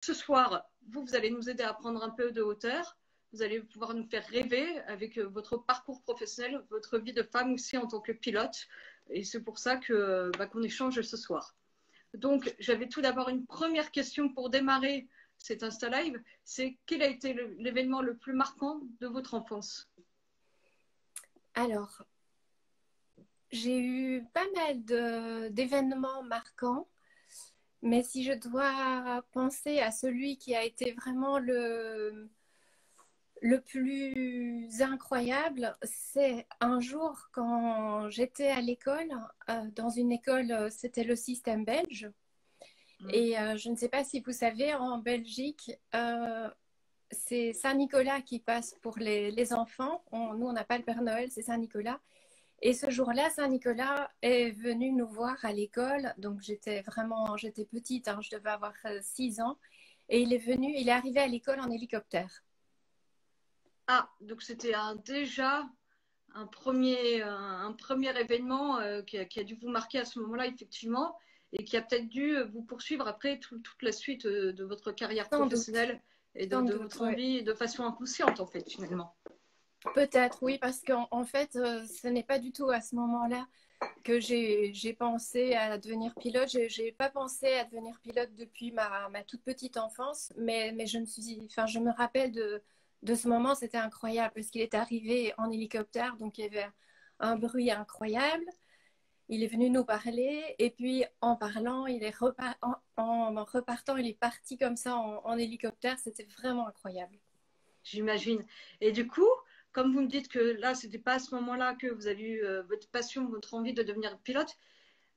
ce soir, vous allez nous aider à prendre un peu de hauteur. Vous allez pouvoir nous faire rêver avec votre parcours professionnel, votre vie de femme aussi en tant que pilote. Et c'est pour ça qu'on échange ce soir. Donc, j'avais tout d'abord une première question pour démarrer cet Insta Live. C'est quel a été l'événement le plus marquant de votre enfance? Alors, j'ai eu pas mal d'événements marquants, mais si je dois penser à celui qui a été vraiment le plus incroyable, c'est un jour quand j'étais à l'école, dans une école, c'était le système belge. Et je ne sais pas si vous savez, en Belgique, c'est Saint-Nicolas qui passe pour les enfants. Nous, on n'a pas le Père Noël, c'est Saint-Nicolas. Et ce jour-là, Saint-Nicolas est venu nous voir à l'école. Donc, j'étais petite, hein, je devais avoir 6 ans. Et il est arrivé à l'école en hélicoptère. Ah, donc c'était déjà un premier événement qui a dû vous marquer à ce moment-là, effectivement, et qui a peut-être dû vous poursuivre après toute la suite de votre carrière Sans doute, professionnelle et sans de doute, votre oui. envie de façon inconsciente, en fait, finalement. Peut-être, oui, parce qu'en fait, ce n'est pas du tout à ce moment-là que j'ai pensé à devenir pilote. Je n'ai pas pensé à devenir pilote depuis ma toute petite enfance, mais je me rappelle de ce moment, c'était incroyable parce qu'il est arrivé en hélicoptère, donc il y avait un bruit incroyable. Il est venu nous parler et puis en parlant, en repartant, il est parti comme ça en hélicoptère. C'était vraiment incroyable. J'imagine. Et du coup, comme vous me dites que là, c'était pas à ce moment-là que vous avez eu votre passion, votre envie de devenir pilote,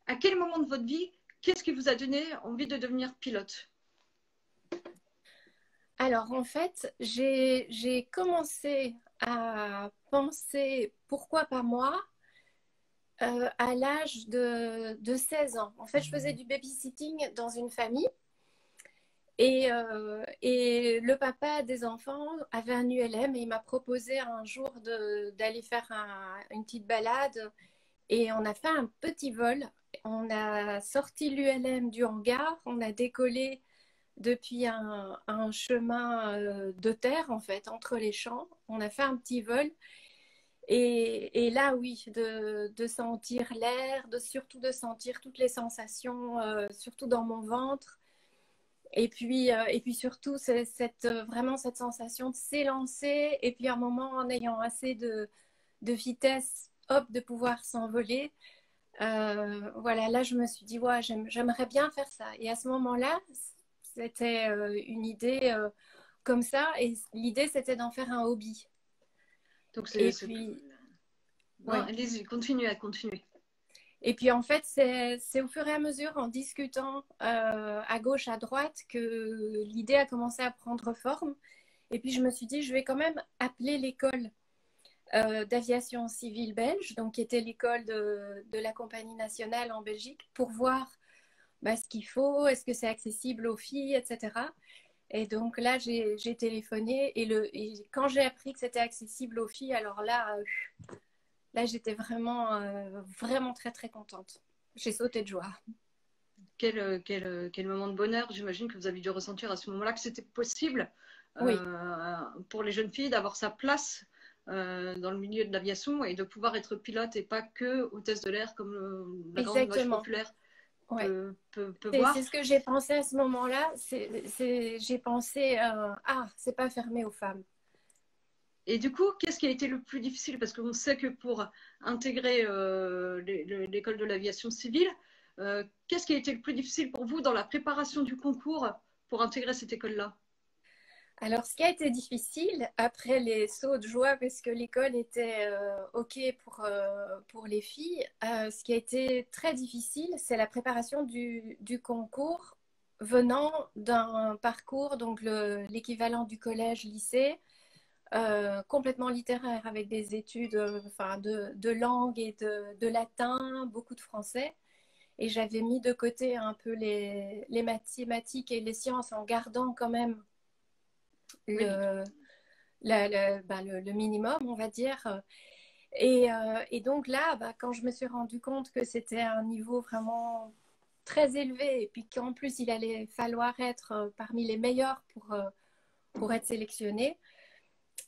à quel moment de votre vie, qu'est-ce qui vous a donné envie de devenir pilote? Alors, en fait, j'ai commencé à penser pourquoi pas moi à l'âge de 16 ans. En fait, je faisais du babysitting dans une famille et le papa des enfants avait un ULM et il m'a proposé un jour d'aller faire une petite balade et on a fait un petit vol. On a sorti l'ULM du hangar, on a décollé depuis un chemin de terre, en fait, entre les champs. On a fait un petit vol. Et là, oui, de sentir l'air, surtout de sentir toutes les sensations, surtout dans mon ventre. Et puis surtout, vraiment cette sensation de s'élancer. Et puis à un moment, en ayant assez de vitesse, hop, de pouvoir s'envoler. Voilà, là, je me suis dit, ouais, j'aimerais bien faire ça. Et à ce moment-là, c'était une idée comme ça. Et l'idée, c'était d'en faire un hobby. Donc, Et puis, non, ouais. allez-y, continuez à continuer. Et puis, en fait, c'est au fur et à mesure, en discutant à gauche, à droite, que l'idée a commencé à prendre forme. Et puis, je me suis dit, je vais quand même appeler l'école d'aviation civile belge, donc qui était l'école de la compagnie nationale en Belgique, pour voir ce qu'il faut, est-ce que c'est accessible aux filles, etc. Et donc là, j'ai téléphoné et quand j'ai appris que c'était accessible aux filles, alors là j'étais vraiment très très contente. J'ai sauté de joie. Quel moment de bonheur, j'imagine que vous avez dû ressentir à ce moment-là que c'était possible Oui, pour les jeunes filles d'avoir sa place dans le milieu de l'aviation et de pouvoir être pilote et pas que hôtesse de l'air comme la grande vache exactement. populaire Ouais. peut C'est voir. ce que j'ai pensé à ce moment-là. J'ai pensé, c'est pas fermé aux femmes. Et du coup, qu'est-ce qui a été le plus difficile? Parce qu'on sait que pour intégrer l'école de l'aviation civile, qu'est-ce qui a été le plus difficile pour vous dans la préparation du concours pour intégrer cette école-là? Alors, ce qui a été difficile après les sauts de joie, parce que l'école était OK pour les filles, ce qui a été très difficile, c'est la préparation du concours venant d'un parcours, donc l'équivalent du collège-lycée, complètement littéraire, avec des études de langue et de latin, beaucoup de français. Et j'avais mis de côté un peu les mathématiques et les sciences en gardant quand même Oui, le, le minimum, on va dire. Et donc là, quand je me suis rendu compte que c'était un niveau vraiment très élevé et puis qu'en plus il allait falloir être parmi les meilleurs pour être sélectionné,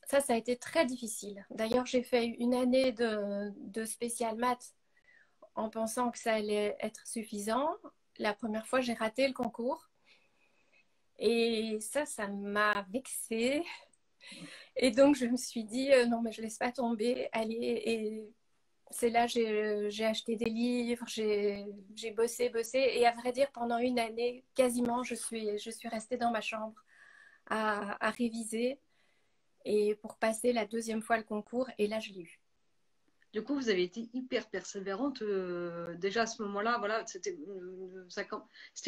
ça a été très difficile. D'ailleurs, j'ai fait une année de spécial maths en pensant que ça allait être suffisant. La première fois, j'ai raté le concours. Et ça m'a vexée. Et donc, je me suis dit, non, mais je ne laisse pas tomber. Allez, et c'est là j'ai acheté des livres, j'ai bossé. Et à vrai dire, pendant une année, quasiment, je suis restée dans ma chambre à réviser et pour passer la deuxième fois le concours. Et là, je l'ai eu. Du coup, vous avez été hyper persévérante déjà à ce moment-là. Voilà, c'était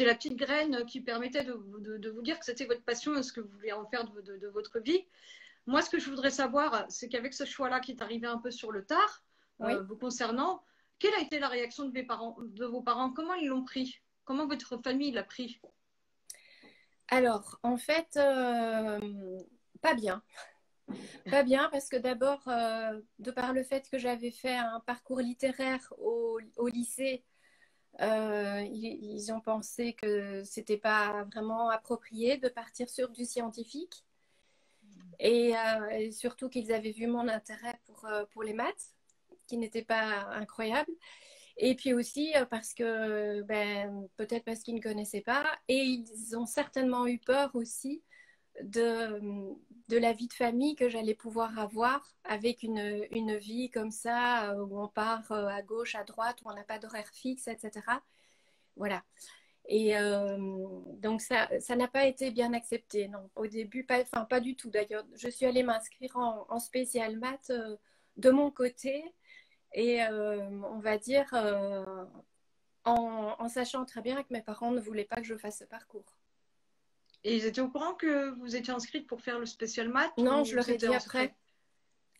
la petite graine qui permettait de vous dire que c'était votre passion et ce que vous vouliez en faire de votre vie. Moi, ce que je voudrais savoir, c'est qu'avec ce choix-là qui est arrivé un peu sur le tard, Oui. vous concernant, quelle a été la réaction de vos parents? Comment ils l'ont pris? Comment votre famille l'a pris? Alors, en fait, pas bien. Pas bien parce que d'abord, de par le fait que j'avais fait un parcours littéraire au lycée, ils ont pensé que c'était pas vraiment approprié de partir sur du scientifique et surtout qu'ils avaient vu mon intérêt pour les maths, qui n'était pas incroyable. Et puis aussi parce que, peut-être parce qu'ils ne connaissaient pas, et ils ont certainement eu peur aussi de la vie de famille que j'allais pouvoir avoir avec une vie comme ça, où on part à gauche, à droite, où on n'a pas d'horaire fixe, etc. Voilà. Et donc ça n'a pas été bien accepté, non. Au début, enfin pas du tout d'ailleurs. Je suis allée m'inscrire en spécial maths de mon côté et on va dire en sachant très bien que mes parents ne voulaient pas que je fasse ce parcours. Et ils étaient au courant que vous étiez inscrite pour faire le spécial maths Non, je ou leur ai c'était dit en après. secret?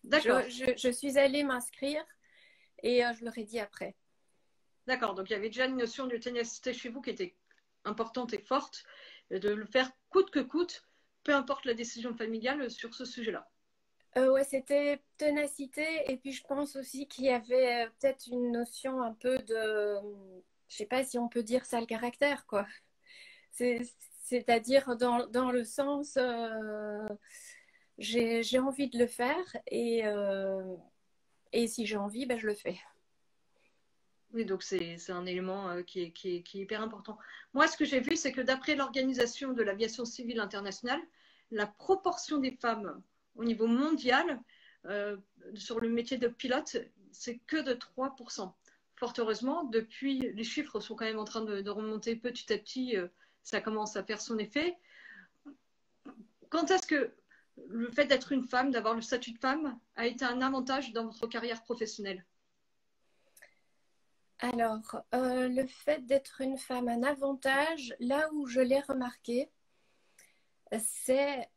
D'accord. Je suis allée m'inscrire et je leur ai dit après. D'accord. Donc il y avait déjà une notion de ténacité chez vous qui était importante et forte, de le faire coûte que coûte, peu importe la décision familiale sur ce sujet-là. Ouais, c'était ténacité et puis je pense aussi qu'il y avait peut-être une notion un peu de, je sais pas si on peut dire ça le caractère, quoi. C'est, c'est-à-dire dans le sens, j'ai envie de le faire et si j'ai envie, ben, je le fais. Oui, donc c'est un élément qui est hyper important. Moi, ce que j'ai vu, c'est que d'après l'Organisation de l'aviation civile internationale, la proportion des femmes au niveau mondial euh, sur le métier de pilote, c'est que de 3%. Fort heureusement, depuis, les chiffres sont quand même en train de remonter petit à petit, ça commence à faire son effet. Quand est-ce que le fait d'être une femme, d'avoir le statut de femme, a été un avantage dans votre carrière professionnelle? Alors, le fait d'être une femme, un avantage, là où je l'ai remarqué, c'est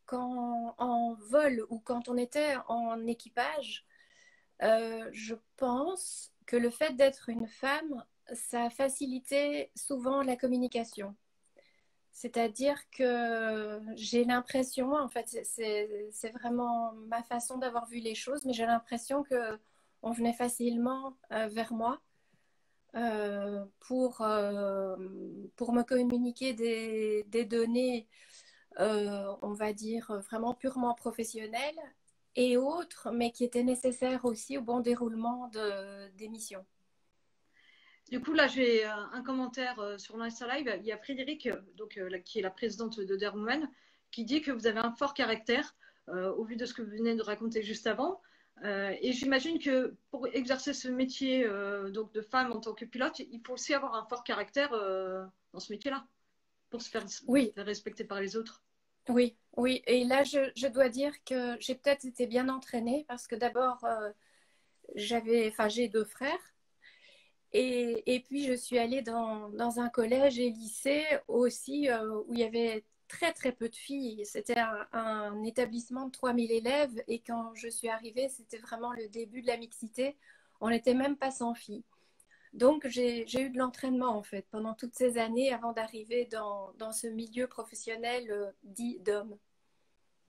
quand en vol ou quand on était en équipage, je pense que le fait d'être une femme, ça a facilité souvent la communication. C'est-à-dire que j'ai l'impression, en fait, c'est vraiment ma façon d'avoir vu les choses, mais j'ai l'impression que on venait facilement vers moi pour me communiquer des données, on va dire, vraiment purement professionnelles et autres, mais qui étaient nécessaires aussi au bon déroulement des missions. Du coup, là, j'ai un commentaire sur l'Insta Live. Il y a Frédéric, qui est la présidente de Dare Women, qui dit que vous avez un fort caractère, au vu de ce que vous venez de raconter juste avant. Et j'imagine que pour exercer ce métier donc de femme en tant que pilote, il faut aussi avoir un fort caractère dans ce métier-là, pour se Oui, faire respecter par les autres. oui, oui. Et là, je dois dire que j'ai peut-être été bien entraînée parce que d'abord, j'ai deux frères. Et puis, je suis allée dans un collège et lycée aussi où il y avait très, très peu de filles. C'était un établissement de 3000 élèves. Et quand je suis arrivée, c'était vraiment le début de la mixité. On n'était même pas 100 filles. Donc, j'ai eu de l'entraînement, en fait, pendant toutes ces années avant d'arriver dans ce milieu professionnel dit d'hommes.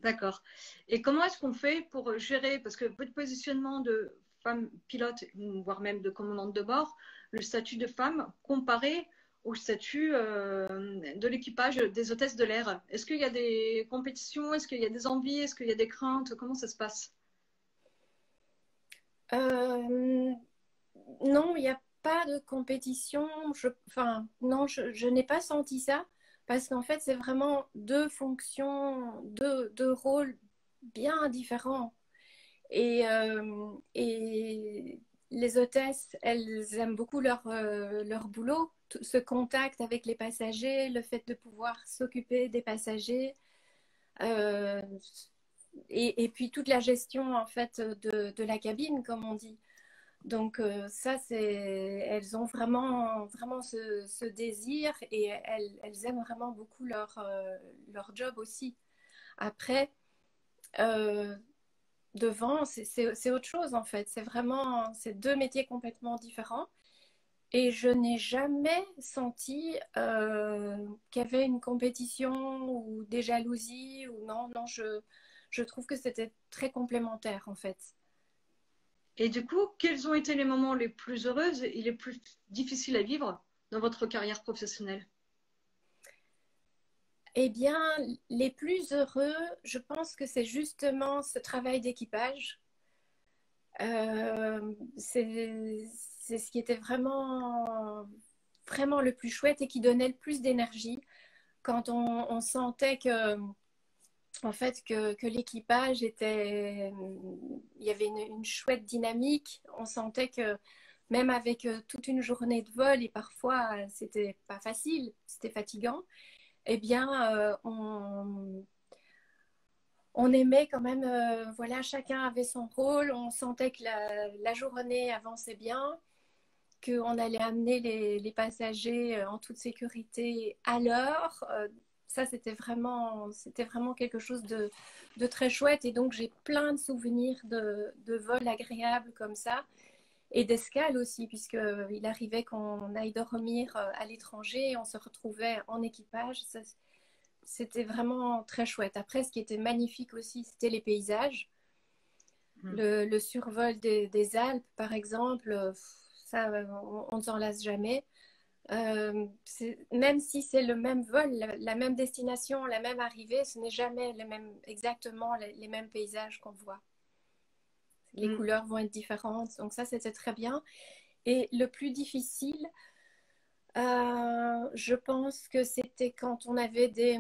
D'accord. Et comment est-ce qu'on fait pour gérer, parce que votre positionnement de femme pilote, voire même de commandante de bord, le statut de femme comparé au statut de l'équipage des hôtesses de l'air? Est-ce qu'il y a des compétitions? Est-ce qu'il y a des envies? Est-ce qu'il y a des craintes? Comment ça se passe? Non, il n'y a pas de compétition. Enfin, non, je n'ai pas senti ça parce qu'en fait, c'est vraiment deux fonctions, deux rôles bien différents. Et les hôtesses, elles aiment beaucoup leur boulot, ce contact avec les passagers, le fait de pouvoir s'occuper des passagers, euh, et puis toute la gestion en fait de la cabine, comme on dit. Donc ça, elles ont vraiment ce désir et elles aiment vraiment beaucoup leur job aussi. Après, euh, devant, c'est autre chose en fait. C'est deux métiers complètement différents. Et je n'ai jamais senti qu'il y avait une compétition ou des jalousies ou non, non, je trouve que c'était très complémentaire en fait. Et du coup, quels ont été les moments les plus heureux et les plus difficiles à vivre dans votre carrière professionnelle? Eh bien, les plus heureux, je pense que c'est justement ce travail d'équipage. C'est ce qui était vraiment le plus chouette et qui donnait le plus d'énergie quand on sentait en fait, que l'équipage était, il y avait une chouette dynamique. On sentait que même avec toute une journée de vol et parfois c'était pas facile, c'était fatigant, eh bien, on aimait quand même, voilà, chacun avait son rôle, on sentait que la journée avançait bien, qu'on allait amener les passagers en toute sécurité à l'heure. Ça, c'était vraiment quelque chose de très chouette. Et donc, j'ai plein de souvenirs de vols agréables comme ça. Et d'escale aussi, puisqu'il arrivait qu'on aille dormir à l'étranger et on se retrouvait en équipage. Ça, c'était vraiment très chouette. Après, ce qui était magnifique aussi, c'était les paysages. Le survol des Alpes, par exemple, ça, on ne s'en lasse jamais. Même si c'est le même vol, la même destination, la même arrivée, ce n'est jamais exactement les mêmes paysages qu'on voit. Les Mm. couleurs vont être différentes, donc ça, c'était très bien. Et le plus difficile, je pense que c'était quand on avait des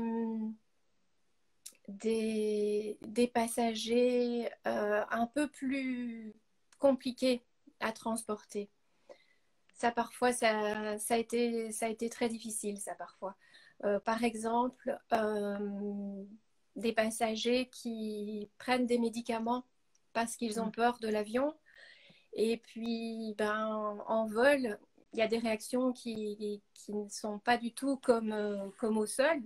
passagers un peu plus compliqués à transporter. Ça, parfois, ça a été très difficile, ça, parfois. Par exemple, des passagers qui prennent des médicaments parce qu'ils ont peur de l'avion. Et puis, ben, en vol, il y a des réactions qui ne sont pas du tout comme au sol.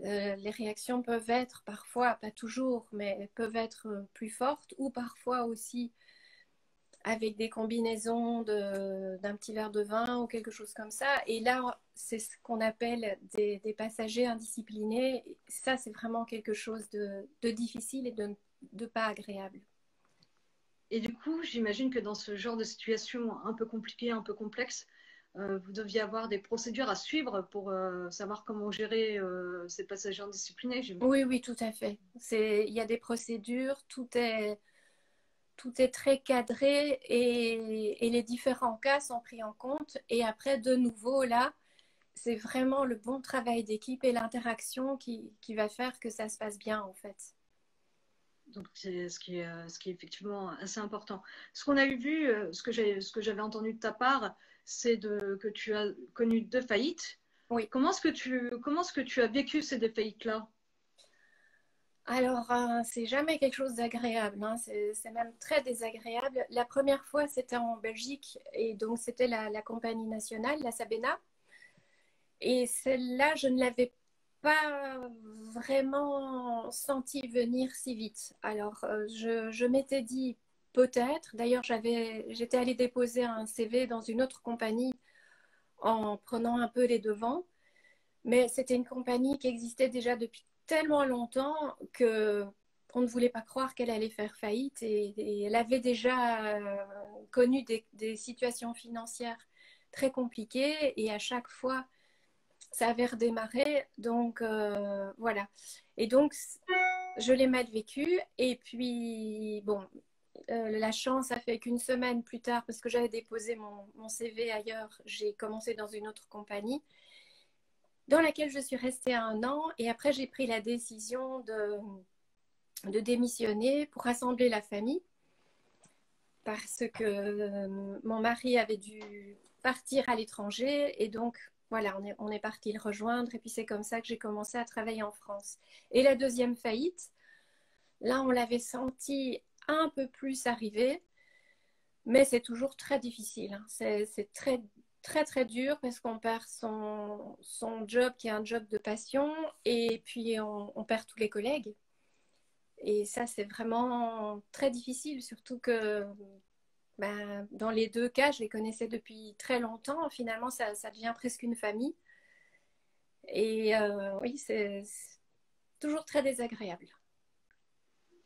Les réactions peuvent être parfois, pas toujours, mais peuvent être plus fortes ou parfois aussi avec des combinaisons d'un petit verre de vin ou quelque chose comme ça. Et là, c'est ce qu'on appelle des passagers indisciplinés. Ça, c'est vraiment quelque chose de difficile et de pas agréable. Et du coup, j'imagine que dans ce genre de situation un peu compliquée, un peu complexe, vous deviez avoir des procédures à suivre pour savoir comment gérer ces passagers indisciplinés. Oui, oui, tout à fait. Il y a des procédures, tout est très cadré et les différents cas sont pris en compte. Et après, de nouveau, là, c'est vraiment le bon travail d'équipe et l'interaction qui va faire que ça se passe bien, en fait. Donc, c'est ce qui est effectivement assez important. Ce qu'on a vu, ce que j'avais entendu de ta part, c'est que tu as connu deux faillites. Oui. Comment est-ce que tu as vécu ces deux faillites-là? Alors, c'est jamais quelque chose d'agréable, hein. C'est même très désagréable. La première fois, c'était en Belgique et donc c'était la compagnie nationale, la Sabena. Et celle-là, je ne l'avais pas vraiment senti venir si vite. Alors, je m'étais dit peut-être. D'ailleurs, j'étais allée déposer un CV dans une autre compagnie en prenant un peu les devants. Mais c'était une compagnie qui existait déjà depuis tellement longtemps que on ne voulait pas croire qu'elle allait faire faillite et elle avait déjà connu des situations financières très compliquées et à chaque fois, ça avait redémarré. Donc, voilà. Et donc, je l'ai mal vécu. Et puis, bon, la chance a fait qu'une semaine plus tard, parce que j'avais déposé mon CV ailleurs, j'ai commencé dans une autre compagnie dans laquelle je suis restée 1 an. Et après, j'ai pris la décision de démissionner pour rassembler la famille parce que mon mari avait dû partir à l'étranger et donc voilà, on est parti le rejoindre et puis c'est comme ça que j'ai commencé à travailler en France. Et la deuxième faillite, là on l'avait senti un peu plus arriver, mais c'est toujours très difficile. C'est très très très dur parce qu'on perd son job qui est un job de passion et puis on perd tous les collègues. Et ça, c'est vraiment très difficile, surtout que ben, dans les deux cas, je les connaissais depuis très longtemps. Finalement, ça devient presque une famille. Et oui, c'est toujours très désagréable.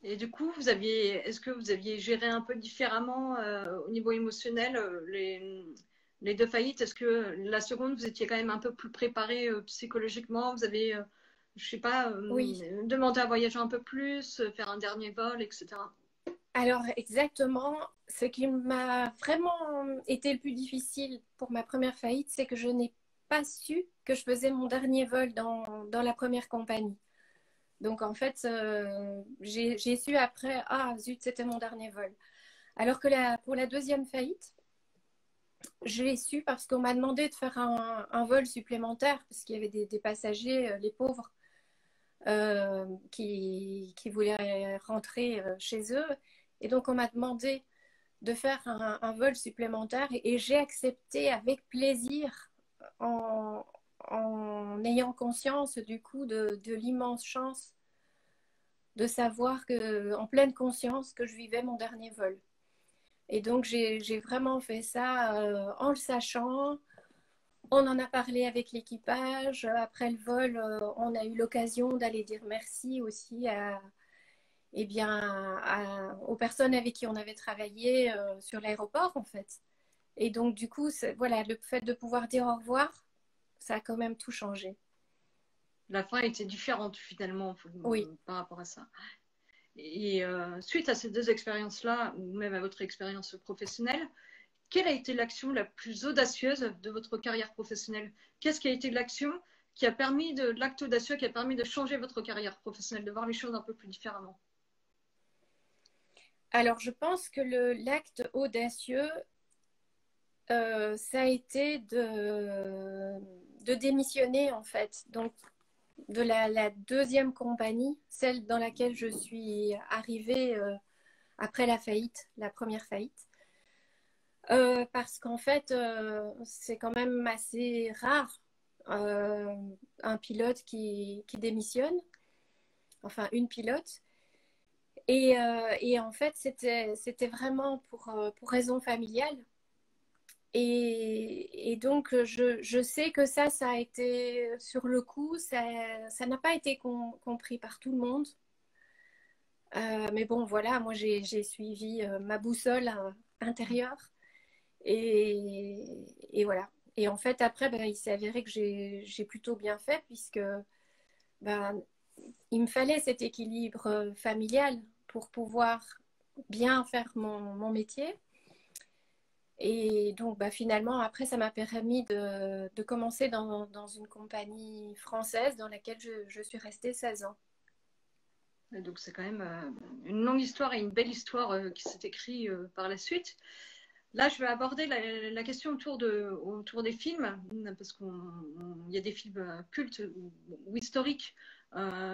Et du coup, est-ce que vous aviez géré un peu différemment au niveau émotionnel les deux faillites? Est-ce que la seconde, vous étiez quand même un peu plus préparé psychologiquement? Vous avez, je sais pas, Oui, demandé à voyager un peu plus, faire un dernier vol, etc. alors exactement, ce qui m'a vraiment été le plus difficile pour ma première faillite, c'est que je n'ai pas su que je faisais mon dernier vol dans la première compagnie. Donc en fait, j'ai su après, ah zut, c'était mon dernier vol. Alors que pour la deuxième faillite, je l'ai su parce qu'on m'a demandé de faire un vol supplémentaire parce qu'il y avait des passagers, les pauvres, qui voulaient rentrer chez eux. Et donc on m'a demandé de faire un vol supplémentaire et j'ai accepté avec plaisir en ayant conscience du coup de l'immense chance de savoir que, en pleine conscience que je vivais mon dernier vol. Et donc, j'ai vraiment fait ça en le sachant. On en a parlé avec l'équipage. Après le vol, on a eu l'occasion d'aller dire merci aussi eh bien, aux personnes avec qui on avait travaillé sur l'aéroport, en fait. Et donc, du coup, voilà, le fait de pouvoir dire au revoir, ça a quand même tout changé. La fin était différente finalement Oui. par rapport à ça. Et suite à ces deux expériences-là, ou même à votre expérience professionnelle, quelle a été l'action la plus audacieuse de votre carrière professionnelle? Qu'est-ce qui a été l'action qui a permis l'acte audacieux qui a permis de changer votre carrière professionnelle, de voir les choses un peu plus différemment? Alors, je pense que l'acte audacieux, ça a été de démissionner, en fait. Donc, de la deuxième compagnie, celle dans laquelle je suis arrivée après la faillite, la première faillite. Parce qu'en fait, c'est quand même assez rare euh, un pilote qui démissionne, enfin une pilote. Et en fait, c'était vraiment pour raison familiale. Et donc, je sais que ça a été sur le coup, ça n'a pas été compris par tout le monde. Mais bon, voilà, moi j'ai suivi ma boussole intérieure et voilà. Et en fait, après, ben, il s'est avéré que j'ai plutôt bien fait puisque ben, il me fallait cet équilibre familial pour pouvoir bien faire mon métier. Et donc, bah, finalement, après, ça m'a permis de commencer dans une compagnie française dans laquelle je suis restée 16 ans. Et donc c'est quand même une longue histoire et une belle histoire qui s'est écrite par la suite. Là, je vais aborder la question autour des films, parce qu'il y a des films cultes ou historiques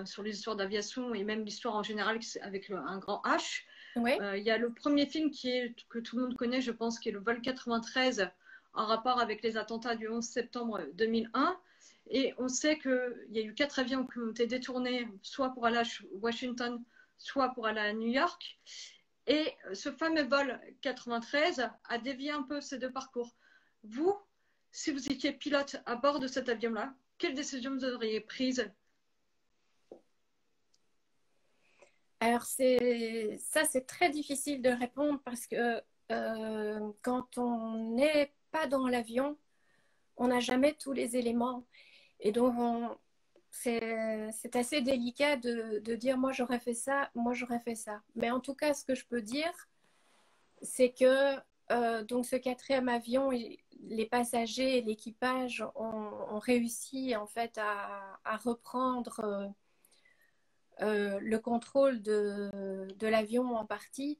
sur les histoires d'aviation et même l'histoire en général avec un grand H. Ouais. Il y a le premier film que tout le monde connaît, je pense, qui est le vol 93, en rapport avec les attentats du 11 septembre 2001. Et on sait qu'il y a eu 4 avions qui ont été détournés, soit pour aller à Washington, soit pour aller à New York. Et ce fameux vol 93 a dévié un peu ces deux parcours. Vous, si vous étiez pilote à bord de cet avion-là, quelle décision vous auriez prise? Alors, c'est très difficile de répondre parce que quand on n'est pas dans l'avion, on n'a jamais tous les éléments. Et donc, c'est assez délicat de dire moi j'aurais fait ça, moi j'aurais fait ça. Mais en tout cas, ce que je peux dire, c'est que donc ce quatrième avion, les passagers et l'équipage ont réussi en fait à reprendre le contrôle de l'avion en partie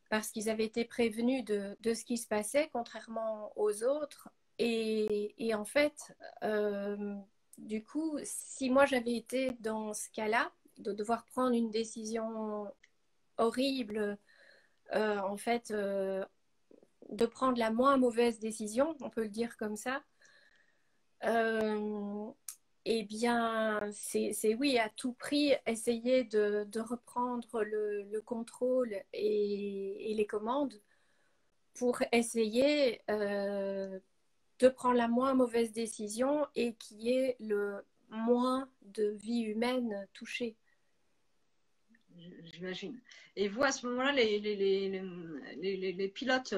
parce qu'ils avaient été prévenus de ce qui se passait, contrairement aux autres. Et en fait, du coup, si moi j'avais été dans ce cas-là, de devoir prendre une décision horrible, en fait, de prendre la moins mauvaise décision, on peut le dire comme ça, eh bien, c'est oui, à tout prix, essayer de reprendre le contrôle et les commandes pour essayer de prendre la moins mauvaise décision et qu'il y ait le moins de vies humaines touchées. J'imagine. Et vous, à ce moment-là, les pilotes,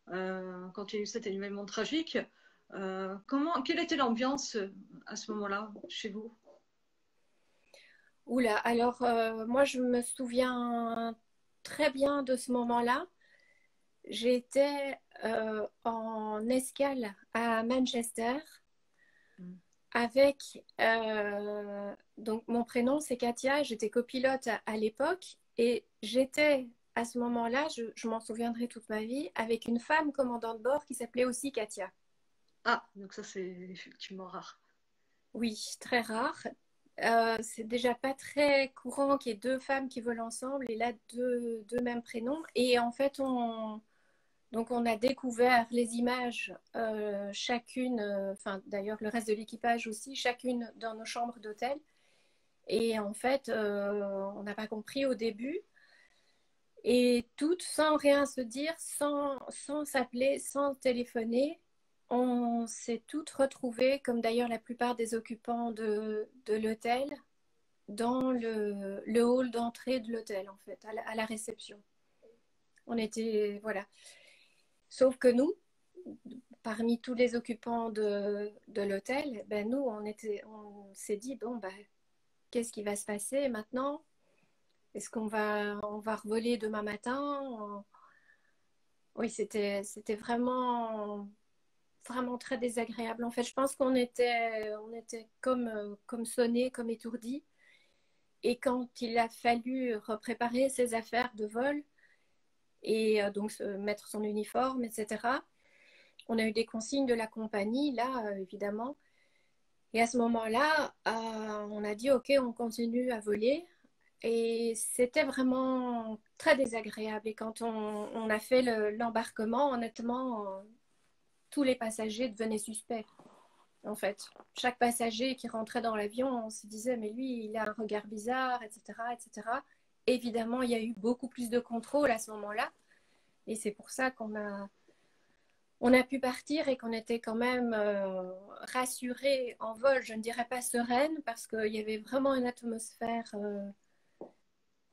quand il y a eu cet événement tragique, quelle était l'ambiance à ce moment-là chez vous? Oula, alors moi je me souviens très bien de ce moment-là. J'étais en escale à Manchester avec donc mon prénom c'est Katia, j'étais copilote à l'époque et j'étais à ce moment-là, je m'en souviendrai toute ma vie, avec une femme commandant de bord qui s'appelait aussi Katia. Ah, donc ça c'est effectivement rare. Oui, très rare. C'est déjà pas très courant qu'il y ait deux femmes qui volent ensemble et là deux mêmes prénoms. Et en fait, donc on a découvert les images chacune, enfin d'ailleurs le reste de l'équipage aussi, chacune dans nos chambres d'hôtel. Et en fait, on n'a pas compris au début. Et toutes, sans rien se dire, sans s'appeler, sans téléphoner, on s'est toutes retrouvées, comme d'ailleurs la plupart des occupants de l'hôtel, dans le hall d'entrée de l'hôtel, en fait, à la réception. On était, voilà. Sauf que nous, parmi tous les occupants de l'hôtel, ben nous, on s'est dit, bon, ben, qu'est-ce qui va se passer maintenant? Est-ce on va revoler demain matin? Oui, c'était vraiment très désagréable. En fait, je pense on était comme sonnés, comme étourdis. Et quand il a fallu repréparer ses affaires de vol et donc mettre son uniforme, etc., on a eu des consignes de la compagnie, là, évidemment. Et à ce moment-là, on a dit, OK, on continue à voler. Et c'était vraiment très désagréable. Et quand on a fait l'embarquement, honnêtement, tous les passagers devenaient suspects. En fait, chaque passager qui rentrait dans l'avion, on se disait, mais lui, il a un regard bizarre, etc., etc. Évidemment, il y a eu beaucoup plus de contrôle à ce moment-là. Et c'est pour ça on a pu partir et qu'on était quand même rassurés en vol. Je ne dirais pas sereine parce qu'il y avait vraiment une atmosphère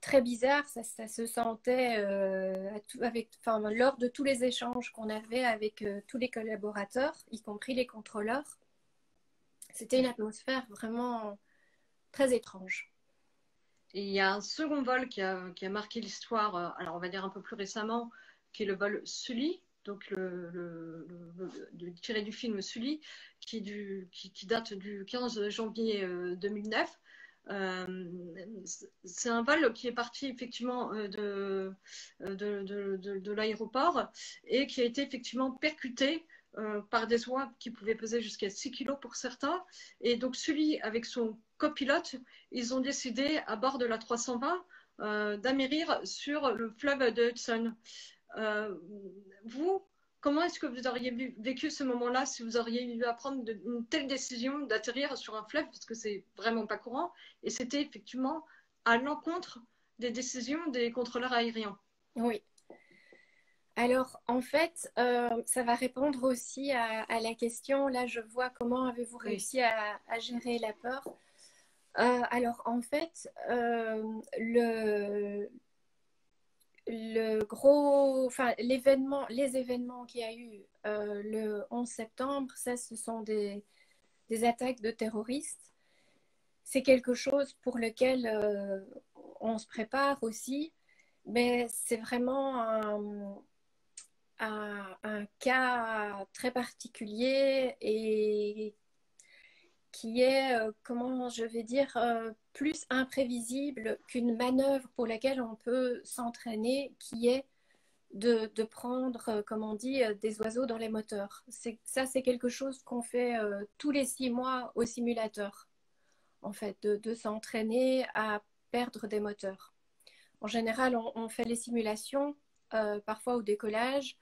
très bizarre. Ça se sentait lors de tous les échanges qu'on avait avec tous les collaborateurs, y compris les contrôleurs. C'était une atmosphère vraiment très étrange. Et il y a un second vol qui a marqué l'histoire, alors on va dire un peu plus récemment, qui est le vol Sully, donc tiré du film Sully, qui date du 15 janvier 2009. C'est un vol qui est parti effectivement de l'aéroport et qui a été effectivement percuté par des oies qui pouvaient peser jusqu'à 6 kilos pour certains. Et donc Sully, avec son copilote, ils ont décidé à bord de la 320 d'amérir sur le fleuve de Hudson. Euh, vous, comment est-ce que vous auriez vécu ce moment-là si vous auriez eu à prendre une telle décision d'atterrir sur un fleuve, parce que c'est vraiment pas courant, et c'était effectivement à l'encontre des décisions des contrôleurs aériens? Oui. Alors, en fait, ça va répondre aussi à la question. Là, je vois comment avez-vous Oui. réussi à gérer la peur. Alors, en fait, le gros, enfin, les événements qu'il y a eu le 11 septembre, ça, ce sont des attaques de terroristes. C'est quelque chose pour lequel on se prépare aussi, mais c'est vraiment un cas très particulier et qui est, comment je vais dire, plus imprévisible qu'une manœuvre pour laquelle on peut s'entraîner, qui est de prendre, comme on dit, des oiseaux dans les moteurs. Ça, c'est quelque chose qu'on fait tous les 6 mois au simulateur, en fait, de s'entraîner à perdre des moteurs. En général, on fait les simulations, parfois au décollage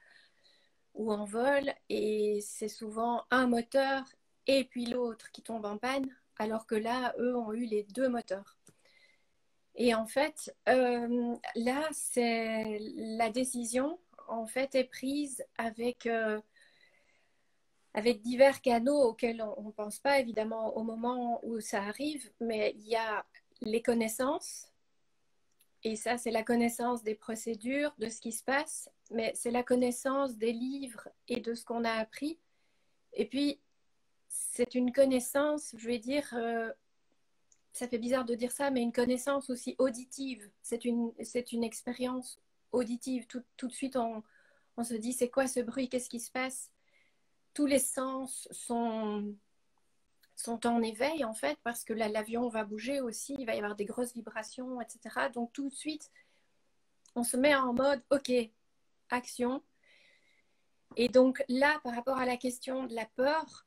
ou en vol, et c'est souvent un moteur et puis l'autre qui tombe en panne, alors que là, eux ont eu les 2 moteurs. Et en fait, là, c'est la décision en fait est prise avec divers canaux auxquels on ne pense pas évidemment au moment où ça arrive, mais il y a les connaissances, et ça c'est la connaissance des procédures, de ce qui se passe, mais c'est la connaissance des livres et de ce qu'on a appris. Et puis, c'est une connaissance, je vais dire, ça fait bizarre de dire ça, mais une connaissance aussi auditive. C'est une expérience auditive. Tout de suite, on se dit, c'est quoi ce bruit? Qu'est-ce qui se passe? Tous les sens sont en éveil, en fait, parce que l'avion va bouger aussi, il va y avoir des grosses vibrations, etc. Donc, tout de suite, on se met en mode, OK, action. Et donc là, par rapport à la question de la peur,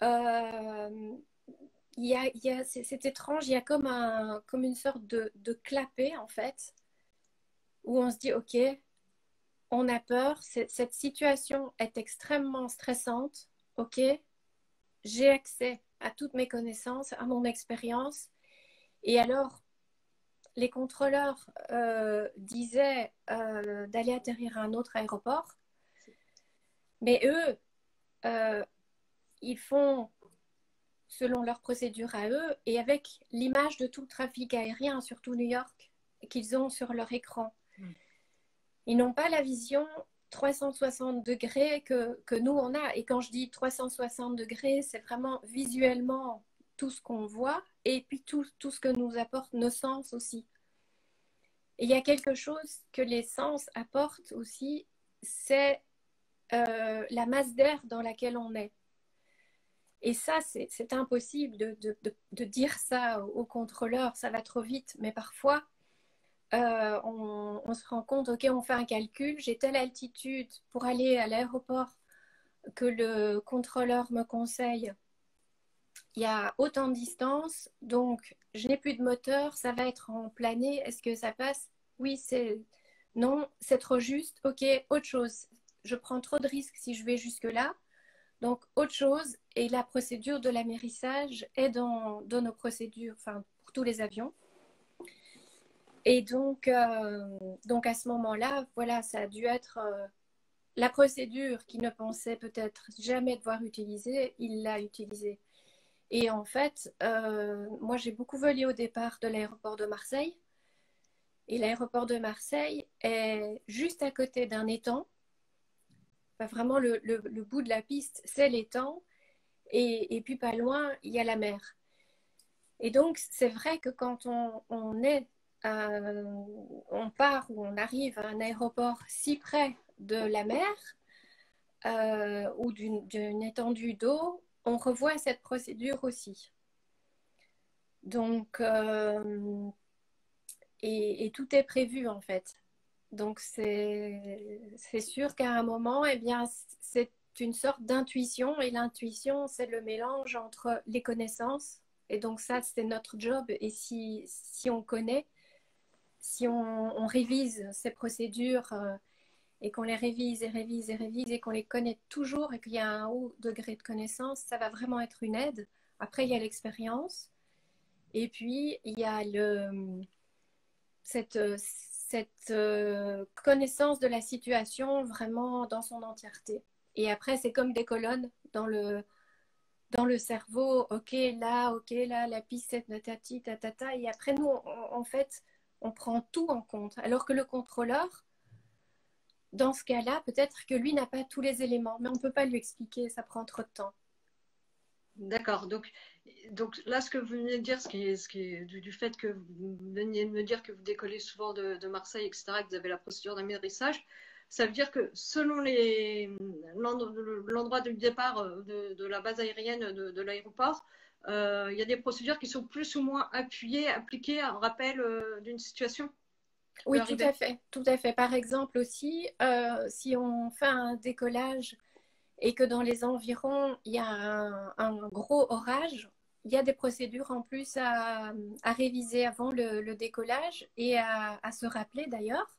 euh, c'est étrange, il y a comme une sorte de clapet, en fait, où on se dit, OK, on a peur, cette situation est extrêmement stressante, OK, j'ai accès à toutes mes connaissances, à mon expérience. Et alors, les contrôleurs disaient d'aller atterrir à un autre aéroport, mais eux, euh, ils font selon leurs procédures à eux et avec l'image de tout le trafic aérien, surtout New York, qu'ils ont sur leur écran. Ils n'ont pas la vision 360 degrés que nous, on a. Et quand je dis 360 degrés, c'est vraiment visuellement tout ce qu'on voit et puis tout ce que nous apportent nos sens aussi. Et il y a quelque chose que les sens apportent aussi, c'est la masse d'air dans laquelle on est. Et ça, c'est impossible de dire ça aux contrôleurs, ça va trop vite. Mais parfois, on se rend compte, OK, on fait un calcul, j'ai telle altitude pour aller à l'aéroport que le contrôleur me conseille. Il y a autant de distance, donc je n'ai plus de moteur, ça va être en plané, est-ce que ça passe? Oui, non, c'est trop juste, OK, autre chose. Je prends trop de risques si je vais jusque-là. Donc, autre chose, et la procédure de l'amérissage est dans nos procédures, enfin, pour tous les avions. Et donc à ce moment-là, voilà, ça a dû être la procédure qu'il ne pensait peut-être jamais devoir utiliser, il l'a utilisée. Et en fait, moi, j'ai beaucoup volé au départ de l'aéroport de Marseille. Et l'aéroport de Marseille est juste à côté d'un étang. Enfin, vraiment, le bout de la piste, c'est l'étang. Et puis pas loin, il y a la mer. Et donc, c'est vrai que quand on part ou on arrive à un aéroport si près de la mer ou d'une étendue d'eau, on revoit cette procédure aussi. Donc, et tout est prévu en fait. Donc, c'est sûr qu'à un moment, eh bien, c'est une sorte d'intuition. Et l'intuition, c'est le mélange entre les connaissances. Et donc, ça, c'est notre job. Et si on connaît, si on révise ces procédures et qu'on les révise et révise et révise et qu'on les connaît toujours et qu'il y a un haut degré de connaissance, ça va vraiment être une aide. Après, il y a l'expérience. Et puis, il y a cette connaissance de la situation vraiment dans son entièreté. Et après, c'est comme des colonnes dans le cerveau, ok, là, la piste, tatati, tatata. Et après, nous, en fait, on prend tout en compte. Alors que le contrôleur, dans ce cas-là, peut-être que lui n'a pas tous les éléments, mais on ne peut pas lui expliquer, ça prend trop de temps. D'accord. Donc là, ce que vous venez de dire, du fait que vous veniez de me dire que vous décollez souvent de Marseille, etc., que vous avez la procédure d'amérissage, ça veut dire que selon l'endroit du départ de la base aérienne de l'aéroport, il y a des procédures qui sont plus ou moins appuyées, appliquées en rappel d'une situation qui peut Oui, tout arriver. à fait, tout à fait. Par exemple aussi, si on fait un décollage et que dans les environs, il y a un gros orage, il y a des procédures en plus à réviser avant le décollage et à se rappeler d'ailleurs,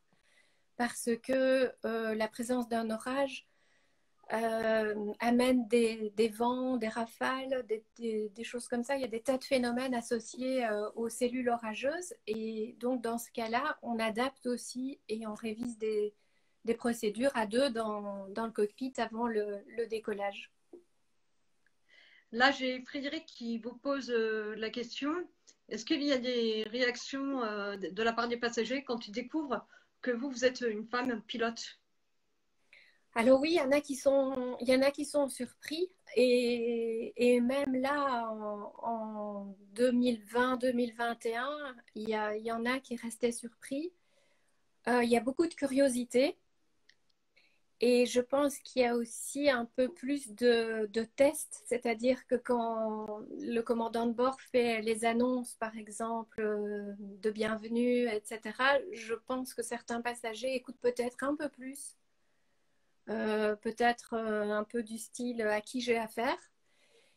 parce que la présence d'un orage amène des vents, des rafales, des choses comme ça. Il y a des tas de phénomènes associés aux cellules orageuses. Et donc, dans ce cas-là, on adapte aussi et on révise des procédures à deux dans le cockpit avant le décollage. Là, j'ai Frédéric qui vous pose la question. Est-ce qu'il y a des réactions de la part des passagers quand ils découvrent que vous êtes une femme pilote? Alors oui, il y en a qui sont surpris et même là, en 2020-2021, il y en a qui restaient surpris. Il y a beaucoup de curiosité et je pense qu'il y a aussi un peu plus de tests, c'est-à-dire que quand le commandant de bord fait les annonces, par exemple, de bienvenue, etc., je pense que certains passagers écoutent peut-être un peu plus, peut-être un peu du style à qui j'ai affaire.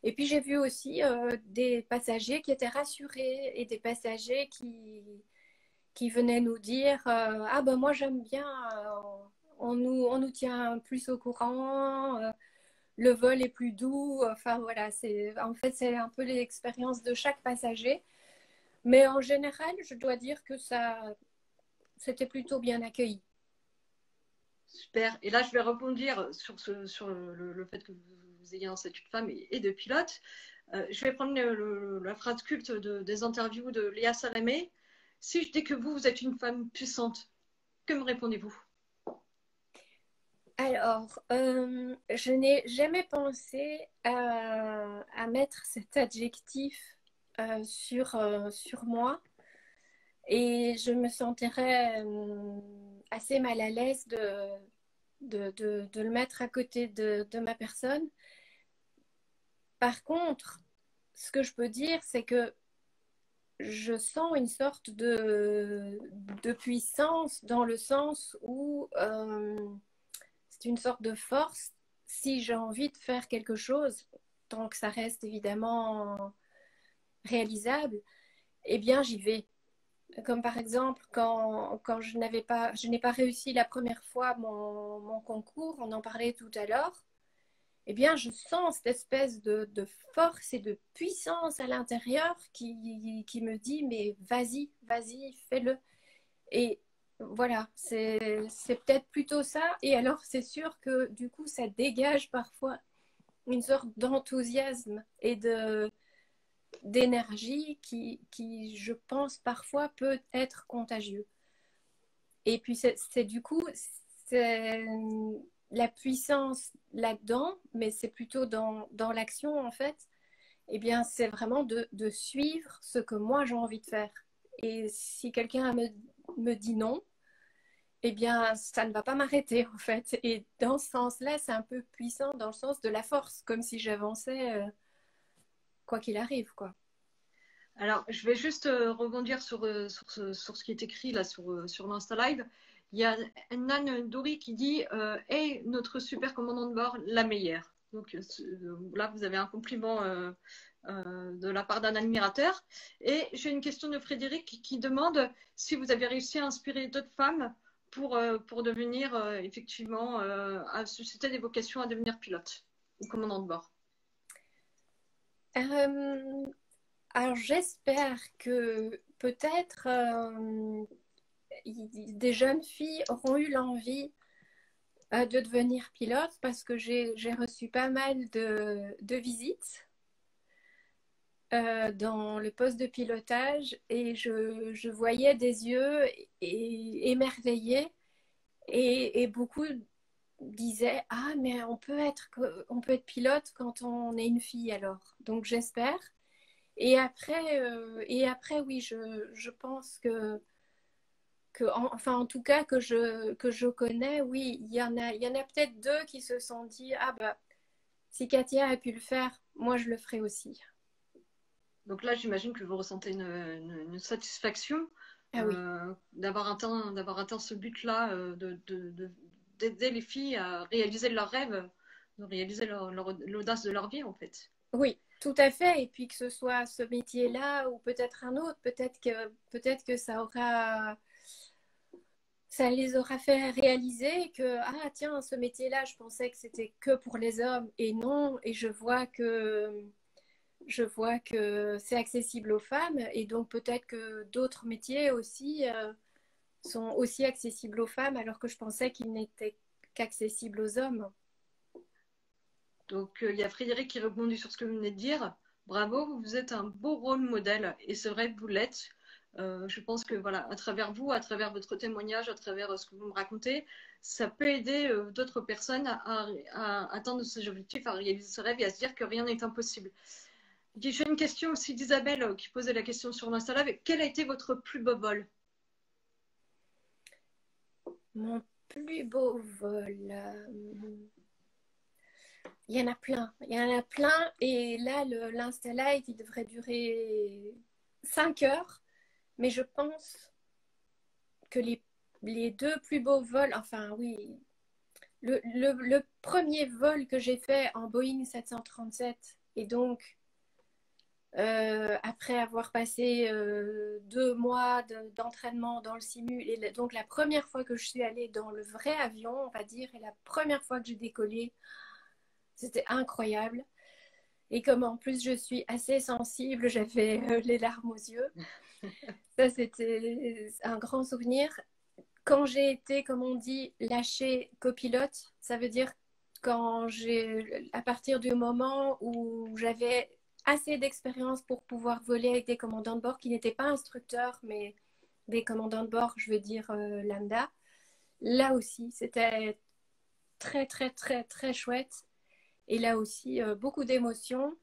Et puis j'ai vu aussi des passagers qui étaient rassurés et des passagers qui venaient nous dire ah ben moi j'aime bien, on nous tient plus au courant, le vol est plus doux. Enfin voilà, en fait c'est un peu l'expérience de chaque passager. Mais en général, je dois dire que ça c'était plutôt bien accueilli. Super. Et là, je vais rebondir sur le fait que vous ayez un statut de femme et de pilote. Je vais prendre la phrase culte des interviews de Léa Salamé. Si je dis que vous êtes une femme puissante, que me répondez-vous? Alors, je n'ai jamais pensé à mettre cet adjectif sur moi et je me sentirais assez mal à l'aise de le mettre à côté de ma personne. Par contre, ce que je peux dire, c'est que je sens une sorte de puissance dans le sens où c'est une sorte de force. Si j'ai envie de faire quelque chose, tant que ça reste évidemment réalisable, eh bien j'y vais. Comme par exemple, quand je n'ai pas réussi la première fois mon concours, on en parlait tout à l'heure, eh bien je sens cette espèce de force et de puissance à l'intérieur qui me dit, mais vas-y, vas-y, fais-le. Et voilà, c'est peut-être plutôt ça. Et alors, c'est sûr que du coup, ça dégage parfois une sorte d'enthousiasme et d'énergie qui, je pense, parfois peut être contagieux. Et puis, du coup, c'est la puissance là-dedans, mais c'est plutôt dans l'action, en fait. Eh bien, c'est vraiment de suivre ce que moi j'ai envie de faire. Et si quelqu'un me dit non, eh bien, ça ne va pas m'arrêter en fait. Et dans ce sens-là, c'est un peu puissant dans le sens de la force, comme si j'avançais quoi qu'il arrive, quoi. Alors, je vais juste rebondir sur ce qui est écrit là sur l'Insta Live. Il y a Nan Douri qui dit Hey, notre super commandant de bord, la meilleure. Donc là, vous avez un compliment de la part d'un admirateur. Et j'ai une question de Frédéric qui demande si vous avez réussi à inspirer d'autres femmes pour devenir effectivement, à susciter des vocations à devenir pilote ou commandant de bord. Euh, alors j'espère que peut-être des jeunes filles auront eu l'envie de devenir pilote parce que j'ai reçu pas mal de visites dans le poste de pilotage et je voyais des yeux émerveillés et beaucoup disaient ah mais on peut être pilote quand on est une fille alors donc j'espère et après oui je pense enfin en tout cas que je connais oui il y en a peut-être deux qui se sont dit ah bah si Katia a pu le faire moi je le ferai aussi. Donc là, j'imagine que vous ressentez une satisfaction Ah oui. d'avoir atteint ce but-là, d'aider les filles à réaliser leurs rêves, de réaliser l'audace de leur vie, en fait. Oui, tout à fait. Et puis que ce soit ce métier-là ou peut-être un autre, peut-être que ça les aura fait réaliser que ah tiens, ce métier-là, je pensais que c'était que pour les hommes et non, et je vois que c'est accessible aux femmes et donc peut-être que d'autres métiers aussi sont aussi accessibles aux femmes alors que je pensais qu'ils n'étaient qu'accessibles aux hommes. Donc, il y a Frédéric qui rebondit sur ce que vous venez de dire. Bravo, vous êtes un beau rôle modèle et c'est vrai que vous l'êtes. Je pense que voilà, à travers vous, à travers votre témoignage, à travers ce que vous me racontez, ça peut aider d'autres personnes à atteindre ces objectifs, à réaliser ce rêve et à se dire que rien n'est impossible. J'ai une question aussi d'Isabelle qui posait la question sur l'Insta Live. Quel a été votre plus beau vol? Mon plus beau vol. Il y en a plein. Il y en a plein. Et là, l'Insta Live, il devrait durer 5 heures. Mais je pense que les deux plus beaux vols, enfin oui, le premier vol que j'ai fait en Boeing 737, et donc après avoir passé 2 mois d'entraînement dans le simu, et donc la première fois que je suis allée dans le vrai avion, on va dire, et la première fois que j'ai décollé, c'était incroyable. Et comme en plus je suis assez sensible, j'avais les larmes aux yeux. Ça, c'était un grand souvenir. Quand j'ai été, comme on dit, lâchée copilote, ça veut dire à partir du moment où j'avais assez d'expérience pour pouvoir voler avec des commandants de bord qui n'étaient pas instructeurs, mais des commandants de bord, je veux dire lambda. Là aussi, c'était très, très, très, très chouette. Et là aussi, beaucoup d'émotions.